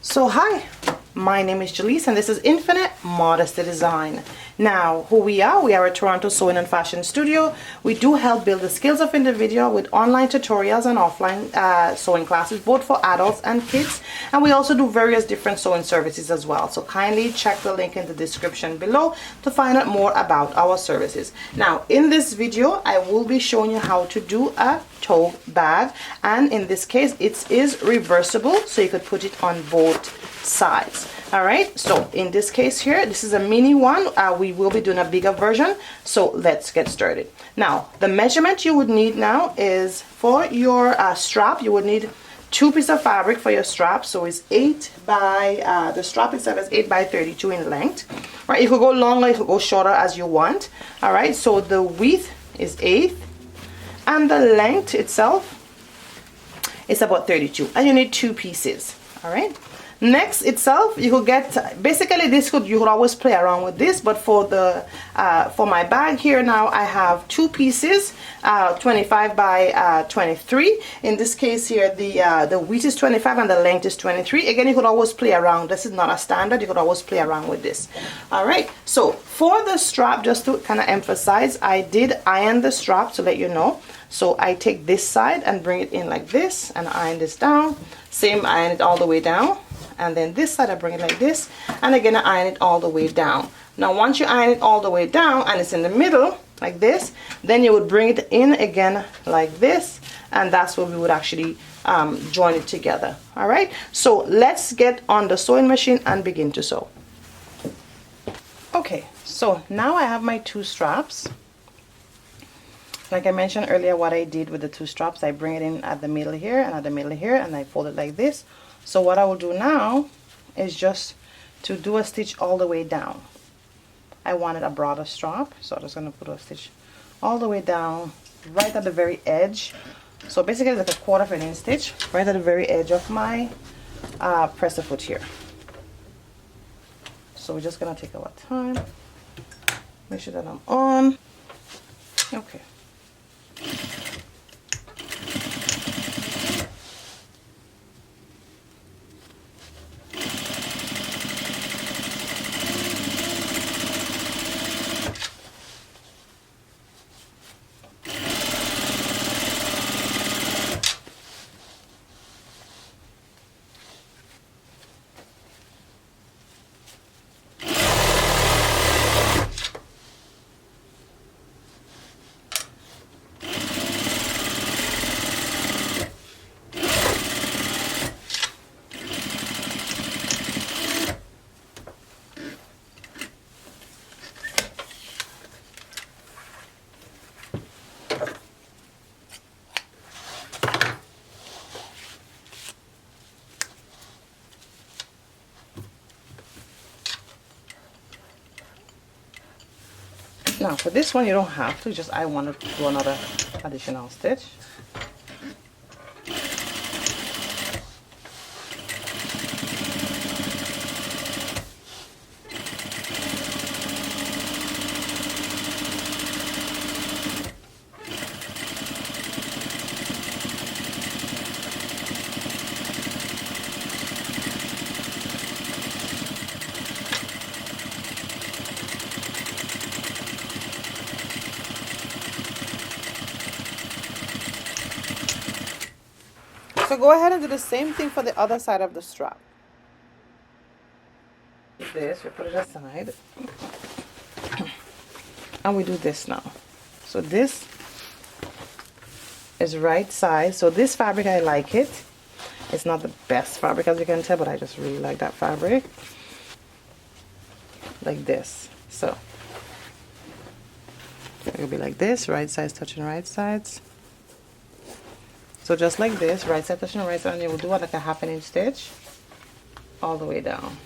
So hi, my name is Gellis and this is Infinite Modesty Design. Now, who we are a Toronto sewing and fashion studio. We do help build the skills of individual with online tutorials and offline sewing classes, both for adults and kids. And we also do various different sewing services as well. So kindly check the link in the description below to find out more about our services. Now, in this video, I will be showing you how to do a tote bag. And in this case, it is reversible, so you could put it on both sides. All right, so in this case here, this is a mini one. We will be doing a bigger version, so let's get started. Now, the measurement you would need now is for your strap, you would need 2 pieces of fabric for your strap. So it's 8 by, the strap itself is 8 by 32 in length. Right, you could go longer, you could go shorter as you want. All right, so the width is 8 and the length itself is about 32, and you need 2 pieces. All right. Next itself, you could get basically this you could always play around with this, but for the for my bag here now, I have 2 pieces, 25 by 23. In this case here, the width is 25 and the length is 23. Again, you could always play around. This is not a standard. You could always play around with this. All right. So for the strap, just to kind of emphasize, I did iron the strap to let you know. So I take this side and bring it in like this and iron this down. Same, iron it all the way down. And then this side I bring it like this, and again I iron it all the way down. Now once you iron it all the way down and it's in the middle like this, then you would bring it in again like this, and that's where we would actually join it together. All right, so let's get on the sewing machine and begin to sew. Okay, so now I have my 2 straps. Like I mentioned earlier, what I did with the 2 straps, I bring it in at the middle here and at the middle here, and I fold it like this. So what I will do now is just to do a stitch all the way down. I wanted a broader strap, so I'm just going to put a stitch all the way down right at the very edge. So basically like a 1/4 inch stitch right at the very edge of my presser foot here. So we're just going to take our time, make sure that I'm on. Okay. Now for this one you don't have to, just I want to do another additional stitch. So go ahead and do the same thing for the other side of the strap. This, we put it aside. And we do this now. So this is right size. So this fabric, I like it. It's not the best fabric as you can tell, but I just really like that fabric. Like this. So it'll be like this, right sides touching right sides. So just like this, right side touching right side, and you will do like a 1/2 inch stitch all the way down.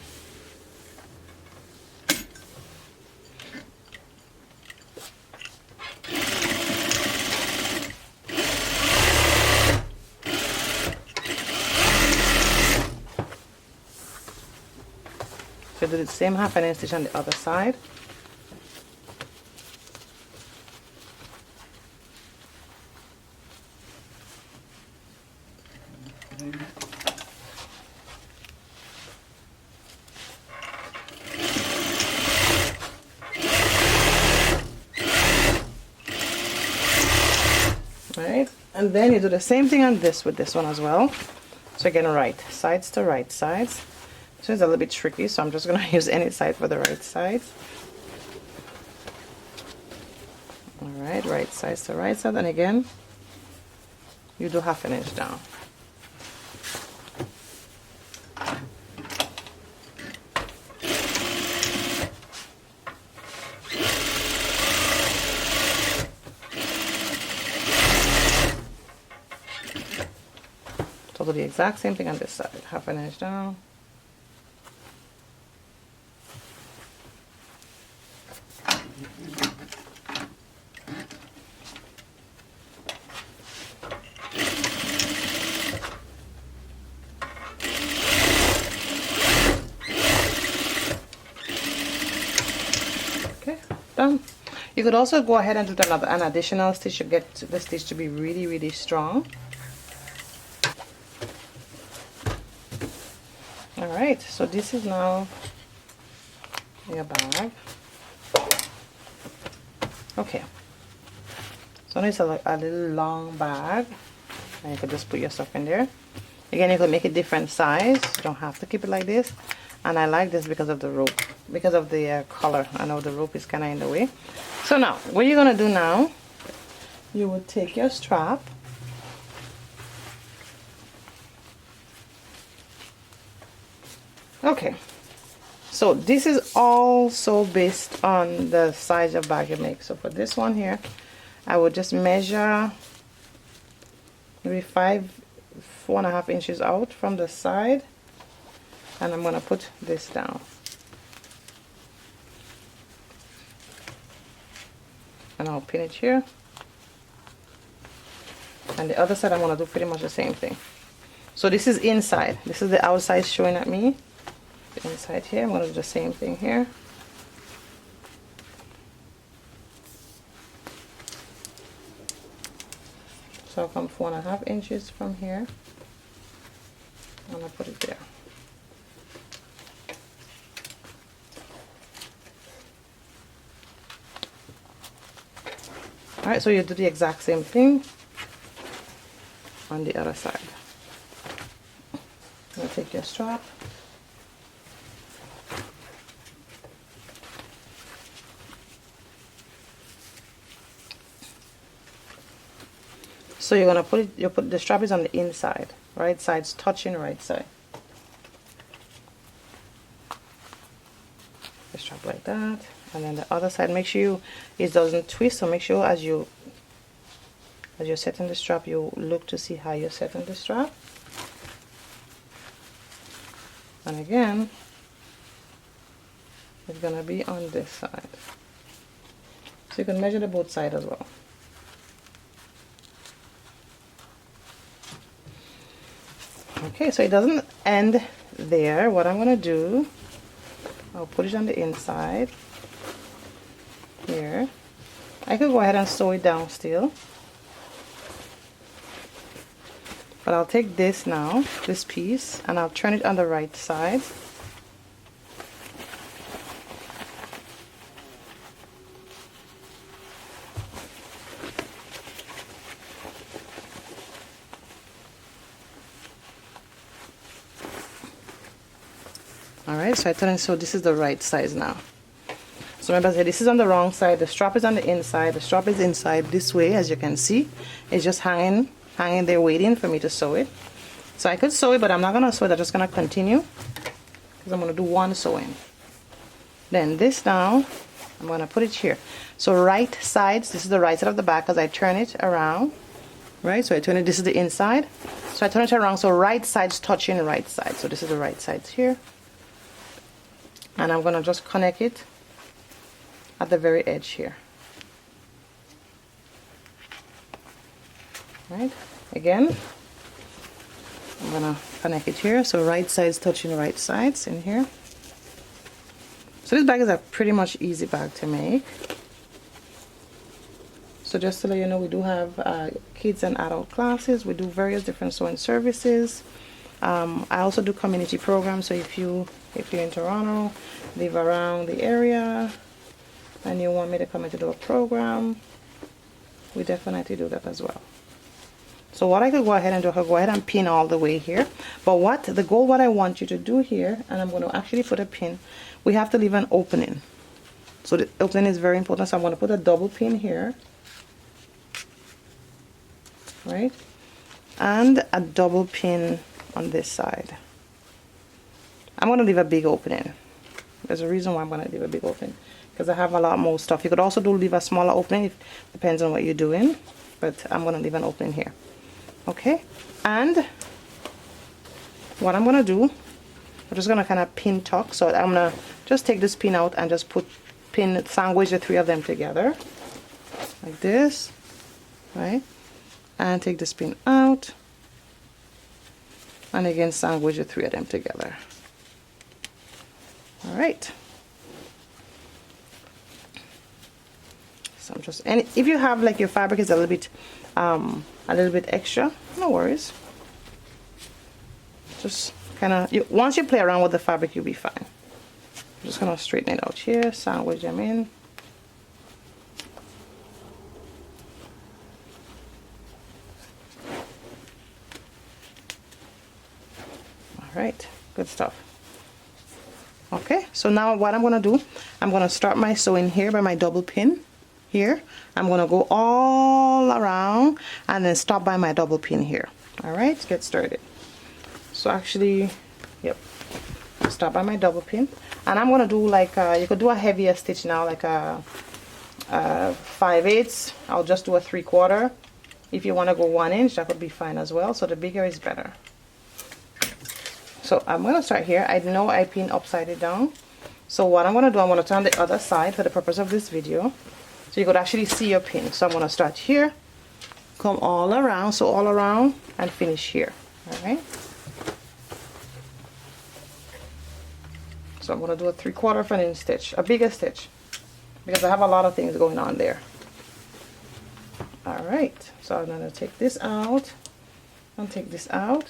So do the same 1/2 inch stitch on the other side. And then you do the same thing on this with this one as well. So again, right sides to right sides. So it's a little bit tricky, so I'm just going to use any side for the right sides. Alright, right sides to right side, and again, you do 1/2 inch down. So I'll do the exact same thing on this side, 1/2 inch down. Okay, done. You could also go ahead and do an additional stitch to get the stitch to be really, really strong. Alright, so this is now your bag. Okay, so it's a little long bag, and you could just put your stuff in there. Again, you could make it different size. You don't have to keep it like this. And I like this because of the rope, because of the color. I know the rope is kind of in the way. So now, what you're gonna do now, you will take your strap. Okay, so this is also based on the size of bag you make. So for this one here, I would just measure maybe 4.5 inches out from the side, and I'm gonna put this down. And I'll pin it here. And the other side I'm gonna do pretty much the same thing. So this is inside. This is the outside showing at me. Inside here, I'm going to do the same thing here. So I'll come 4.5 inches from here, and I'll put it there. Alright, so you do the exact same thing on the other side. I'm going to take your strap. So you're gonna put the strap is on the inside, right side's touching right side. The strap like that, and then the other side. Make sure it doesn't twist. So make sure as you're setting the strap, you look to see how you're setting the strap. And again, it's gonna be on this side. So you can measure the both sides as well. Okay, so it doesn't end there. What I'm going to do, I'll put it on the inside here. I could go ahead and sew it down still. But I'll take this now, this piece, and I'll turn it on the right side. Alright, so I turn it, so this is the right size now. So remember I said this is on the wrong side, the strap is on the inside, the strap is inside this way, as you can see. It's just hanging there waiting for me to sew it. So I could sew it, but I'm not going to sew it, I'm just going to continue, because I'm going to do one sewing. Then this now, I'm going to put it here. So right sides, this is the right side of the back, because I turn it around, right? So I turn it, this is the inside. So I turn it around, so right side's touching right side. So this is the right side here. And I'm going to just connect it at the very edge here. Right, again, I'm going to connect it here. So right sides touching right sides in here. So this bag is a pretty much easy bag to make. So just to let you know, we do have kids and adult classes. We do various different sewing services. I also do community programs, so if you're in Toronto, live around the area, and you want me to come in to do a program, we definitely do that as well. So what I could go ahead and do, I could go ahead and pin all the way here. But what I want you to do here, and I'm going to actually put a pin, we have to leave an opening. So the opening is very important. So I'm going to put a double pin here, right? And a double pin on this side. I'm going to leave a big opening. There's a reason why I'm going to leave a big opening, because I have a lot more stuff. You could also leave a smaller opening, it depends on what you're doing, but I'm going to leave an opening here. Okay, and what I'm going to do, I'm just going to kind of pin tuck. So I'm going to just take this pin out and just sandwich the three of them together like this, right? And take this pin out, and again sandwich the three of them together. All right. So I'm just, and if you have like your fabric is a little bit extra, no worries. Just kind of, once you play around with the fabric, you'll be fine. I'm just gonna straighten it out here, sandwich them in. All right, good stuff. Okay, so now what I'm going to do, I'm going to start my sewing here by my double pin here. I'm going to go all around and then stop by my double pin here. All right, let's get started. So actually, yep, start by my double pin, and I'm going to do like you could do a heavier stitch now, like a 5/8. I'll just do a 3/4. If you want to go 1 inch, that would be fine as well. So the bigger is better. So I'm going to start here. I know I pinned upside down. So what I'm going to do, I'm going to turn the other side for the purpose of this video, so you could actually see your pin. So I'm going to start here, come all around, so all around, and finish here. All right. So I'm going to do a 3/4 of an inch stitch, a bigger stitch, because I have a lot of things going on there. All right. So I'm going to take this out and take this out.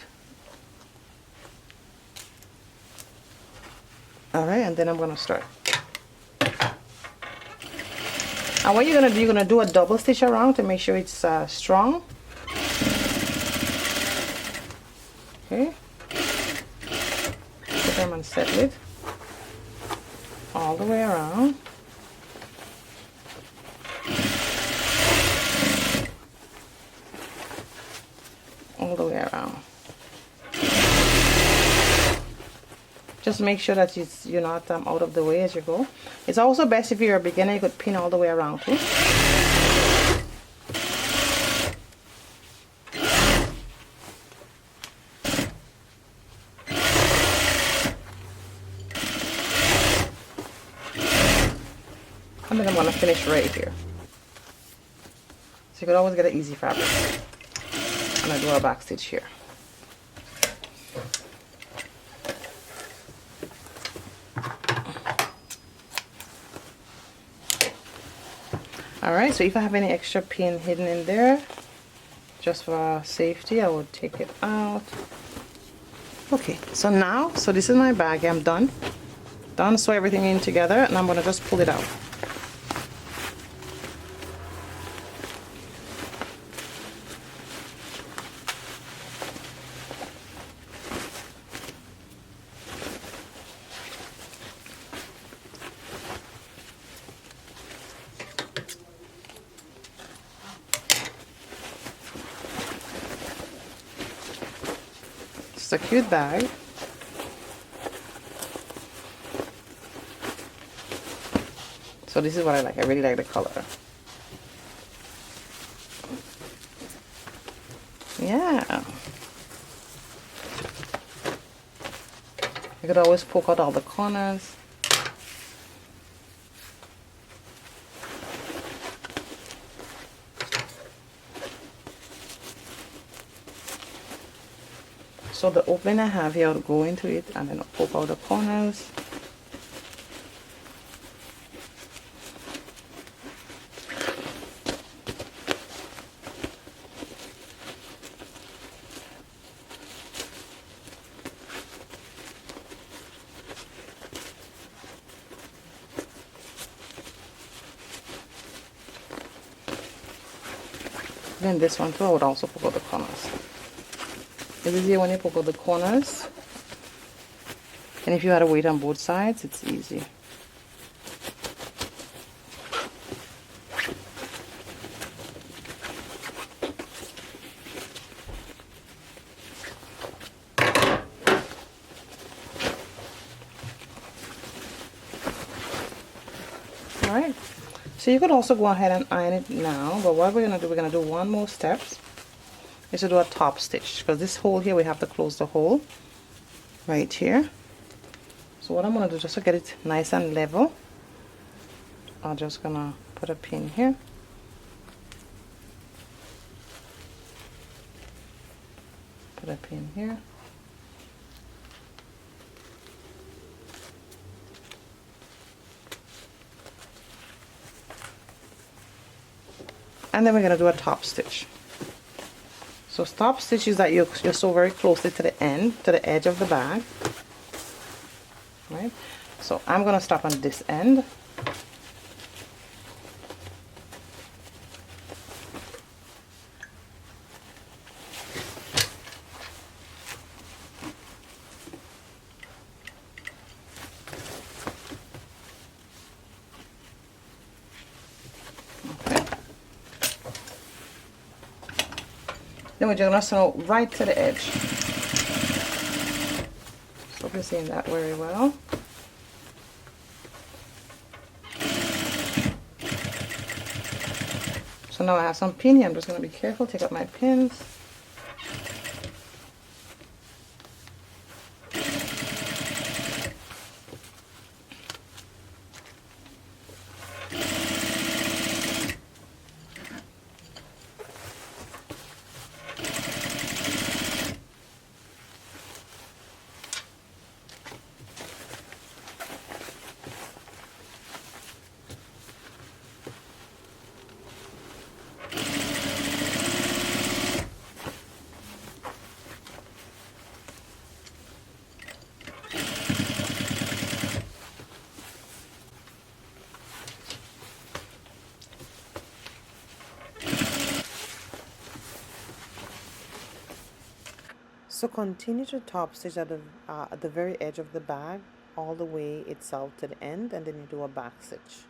All right, and then I'm going to start. And what you're going to do, you're going to do a double stitch around to make sure it's strong. Okay. Put them and settle it all the way around. All the way around. Just make sure that you're not out of the way as you go. It's also best if you're a beginner, you could pin all the way around too. And then I'm going to finish right here. So you could always get an easy fabric. And I do a back stitch here. Alright, so if I have any extra pin hidden in there, just for safety, I would take it out. Okay, so now, so this is my bag. I'm done. Sew everything in together, and I'm going to just pull it out. It's a cute bag. So this is what I like. I really like the color. Yeah. You could always poke out all the corners. So the opening I have here, I'll go into it and then I'll poke out the corners. Then this one too, I would also poke out the corners. It's easier when you poke out the corners. And if you had a weight on both sides, it's easy. Alright, so you could also go ahead and iron it now, but what we're going to do, we're going to do one more step, is to do a top stitch, because this hole here, we have to close the hole right here. So what I'm going to do, just to get it nice and level, I'm just going to put a pin here. Put a pin here. And then we're going to do a top stitch. So top stitch is that you're so very closely to the end, to the edge of the bag. Right? So I'm going to stop on this end. Then we're just going to sew right to the edge. So we're seeing that very well. So now I have some pin here. I'm just going to be careful, take out my pins. So continue to top stitch at the very edge of the bag all the way itself to the end, and then you do a back stitch.